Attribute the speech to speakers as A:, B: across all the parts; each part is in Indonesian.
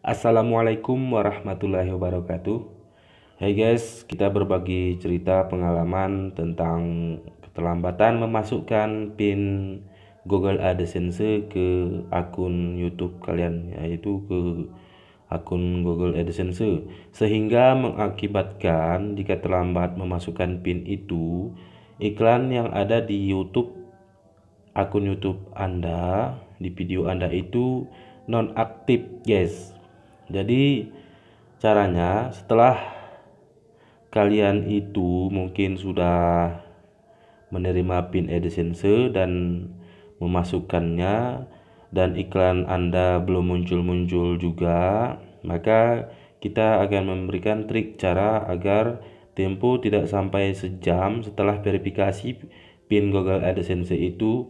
A: Assalamualaikum warahmatullahi wabarakatuh. Hai guys, kita berbagi cerita pengalaman tentang keterlambatan memasukkan PIN Google AdSense ke akun YouTube kalian, yaitu ke akun Google AdSense, sehingga mengakibatkan jika terlambat memasukkan PIN itu, iklan yang ada di YouTube akun YouTube Anda, di video Anda itu nonaktif guys. Jadi caranya, setelah kalian itu mungkin sudah menerima PIN AdSense dan memasukkannya dan iklan Anda belum muncul-muncul juga, maka kita akan memberikan trik cara agar tempo tidak sampai sejam setelah verifikasi PIN Google AdSense itu,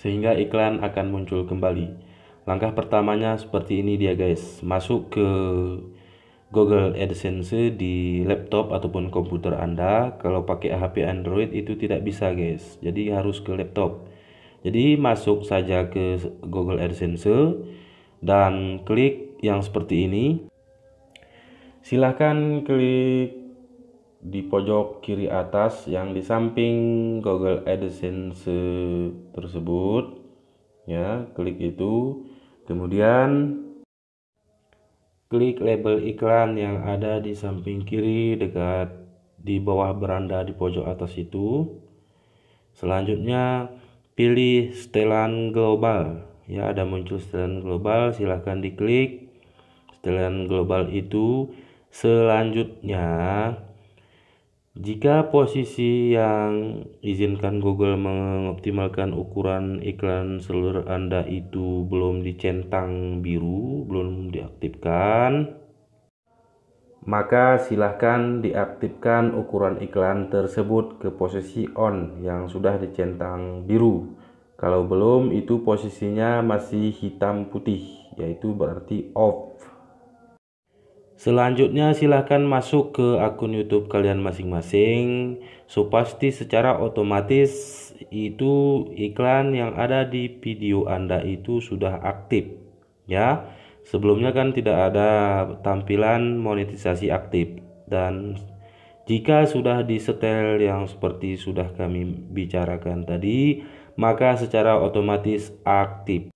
A: sehingga iklan akan muncul kembali. Langkah pertamanya seperti ini dia guys. Masuk ke Google AdSense di laptop ataupun komputer Anda. Kalau pakai HP Android itu tidak bisa guys. Jadi harus ke laptop. Jadi masuk saja ke Google AdSense dan klik yang seperti ini. Silahkan klik di pojok kiri atas yang di samping Google AdSense tersebut. Ya, klik itu. Kemudian klik label iklan yang ada di samping kiri dekat di bawah beranda di pojok atas itu. Selanjutnya pilih setelan global. Ya, ada muncul setelan global, silahkan diklik setelan global itu. Selanjutnya, jika posisi yang izinkan Google mengoptimalkan ukuran iklan seluler Anda itu belum dicentang biru, belum diaktifkan, maka silahkan diaktifkan ukuran iklan tersebut ke posisi on yang sudah dicentang biru. Kalau belum, itu posisinya masih hitam putih, yaitu berarti off. Selanjutnya silahkan masuk ke akun YouTube kalian masing-masing. So pasti secara otomatis itu iklan yang ada di video Anda itu sudah aktif ya. Sebelumnya kan tidak ada tampilan monetisasi aktif, dan jika sudah disetel yang seperti sudah kami bicarakan tadi, maka secara otomatis aktif.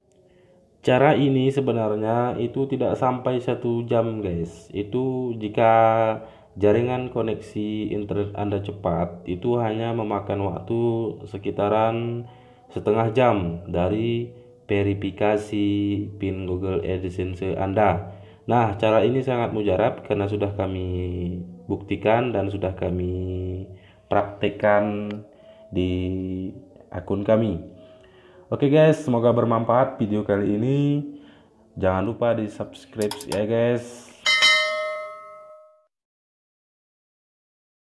A: Cara ini sebenarnya itu tidak sampai 1 jam guys. Itu jika jaringan koneksi internet Anda cepat, itu hanya memakan waktu sekitaran setengah jam dari verifikasi PIN Google AdSense Anda. Nah, cara ini sangat mujarab karena sudah kami buktikan dan sudah kami praktekkan di akun kami. Oke guys, semoga bermanfaat video kali ini. Jangan lupa di subscribe ya guys.